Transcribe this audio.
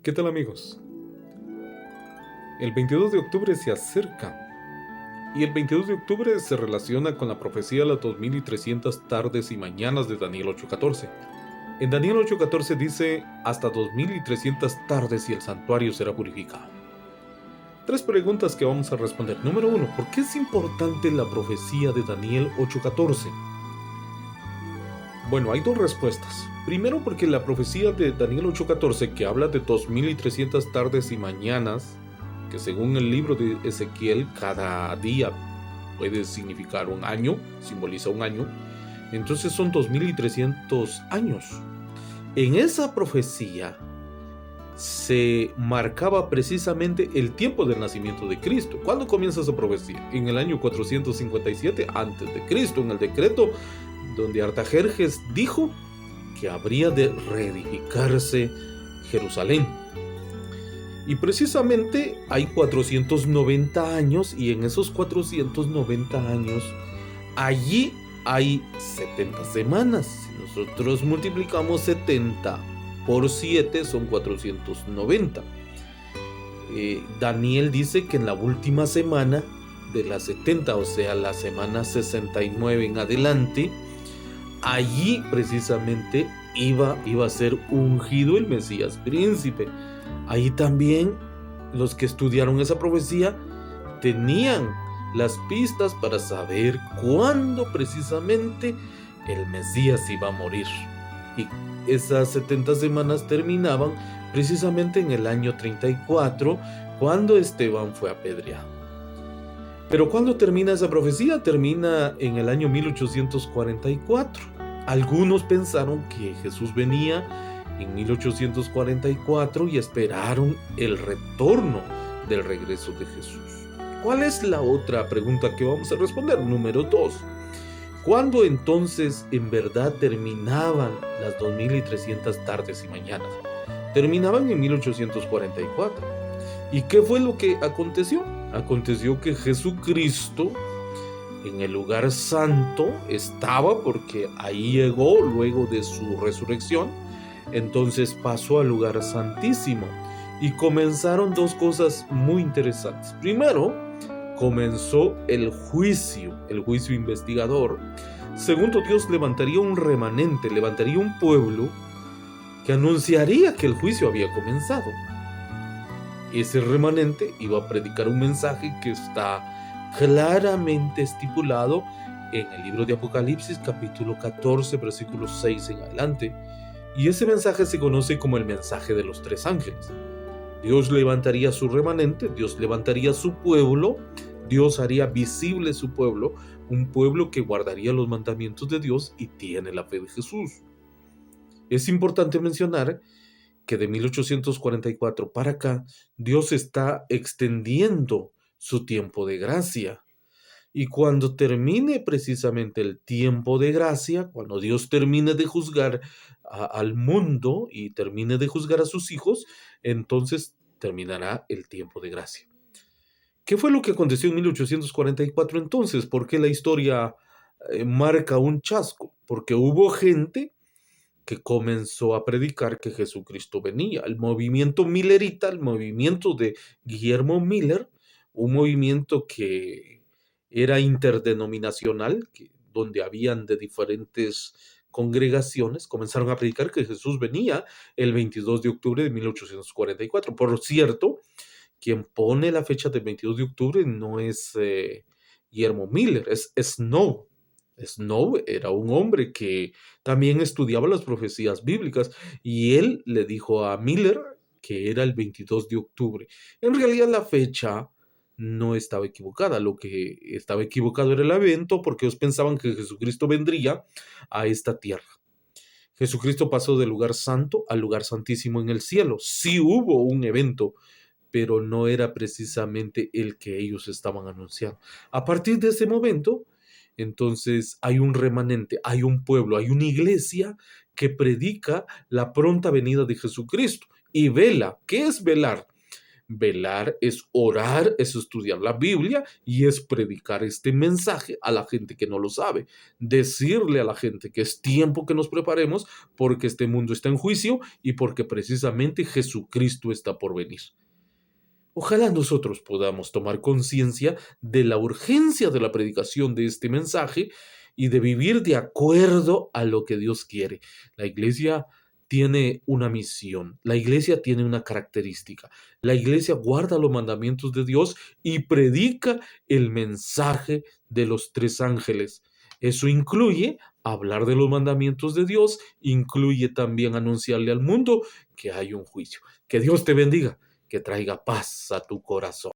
¿Qué tal, amigos? El 22 de octubre se acerca y el 22 de octubre se relaciona con la profecía de las 2300 tardes y mañanas de Daniel 8:14. En Daniel 8:14 dice: hasta 2300 tardes y el santuario será purificado. Tres preguntas que vamos a responder. Número 1. ¿Por qué es importante la profecía de Daniel 8:14? Bueno, hay dos respuestas. Primero, porque la profecía de Daniel 8:14, que habla de 2300 tardes y mañanas, que según el libro de Ezequiel, cada día puede significar un año, simboliza un año, entonces son 2300 años. En esa profecía se marcaba precisamente el tiempo del nacimiento de Cristo. ¿Cuándo comienza esa profecía? En el año 457 antes de Cristo, en el decreto donde Artajerjes dijo que habría de reedificarse Jerusalén. Y precisamente hay 490 años, y en esos 490 años, allí hay 70 semanas. Si nosotros multiplicamos 70 por 7, son 490. Daniel dice que en la última semana de las 70, o sea, la semana 69 en adelante, allí precisamente iba a ser ungido el Mesías príncipe. Ahí también los que estudiaron esa profecía tenían las pistas para saber cuándo precisamente el Mesías iba a morir. Y esas 70 semanas terminaban precisamente en el año 34, cuando Esteban fue apedreado. Pero ¿cuándo termina esa profecía? Termina en el año 1844. Algunos pensaron que Jesús venía en 1844 y esperaron el retorno del regreso de Jesús. ¿Cuál es la otra pregunta que vamos a responder? Número 2. ¿Cuándo entonces en verdad terminaban las 2300 tardes y mañanas? Terminaban en 1844. ¿Y qué fue lo que aconteció? Aconteció que Jesucristo en el lugar santo estaba, porque ahí llegó luego de su resurrección. Entonces pasó al lugar santísimo y comenzaron dos cosas muy interesantes. Primero, comenzó el juicio investigador. Segundo, Dios levantaría un remanente, levantaría un pueblo que anunciaría que el juicio había comenzado. Ese remanente iba a predicar un mensaje que está claramente estipulado en el libro de Apocalipsis, capítulo 14, versículos 6 en adelante. Y ese mensaje se conoce como el mensaje de los tres ángeles. Dios levantaría su remanente, Dios levantaría su pueblo, Dios haría visible su pueblo, un pueblo que guardaría los mandamientos de Dios y tiene la fe de Jesús. Es importante mencionar que de 1844 para acá, Dios está extendiendo su tiempo de gracia. Y cuando termine precisamente el tiempo de gracia, cuando Dios termine de juzgar al mundo y termine de juzgar a sus hijos, entonces terminará el tiempo de gracia. ¿Qué fue lo que aconteció en 1844 entonces? ¿Por qué la historia marca un chasco? Porque hubo gente que comenzó a predicar que Jesucristo venía. El movimiento millerita, el movimiento de Guillermo Miller, un movimiento que era interdenominacional, donde habían de diferentes congregaciones, comenzaron a predicar que Jesús venía el 22 de octubre de 1844. Por cierto, quien pone la fecha del 22 de octubre no es Guillermo Miller, es Snow. Snow era un hombre que también estudiaba las profecías bíblicas y él le dijo a Miller que era el 22 de octubre. En realidad la fecha no estaba equivocada, lo que estaba equivocado era el evento, porque ellos pensaban que Jesucristo vendría a esta tierra. Jesucristo pasó del lugar santo al lugar santísimo en el cielo. Sí hubo un evento, pero no era precisamente el que ellos estaban anunciando. A partir de ese momento, entonces hay un remanente, hay un pueblo, hay una iglesia que predica la pronta venida de Jesucristo y vela. ¿Qué es velar? velar, es orar, es estudiar la Biblia y es predicar este mensaje a la gente que no lo sabe. Decirle a la gente que es tiempo que nos preparemos porque este mundo está en juicio y porque precisamente Jesucristo está por venir. Ojalá nosotros podamos tomar conciencia de la urgencia de la predicación de este mensaje y de vivir de acuerdo a lo que Dios quiere. La iglesia tiene una misión, la iglesia tiene una característica. La iglesia guarda los mandamientos de Dios y predica el mensaje de los tres ángeles. Eso incluye hablar de los mandamientos de Dios, incluye también anunciarle al mundo que hay un juicio. Que Dios te bendiga, que traiga paz a tu corazón.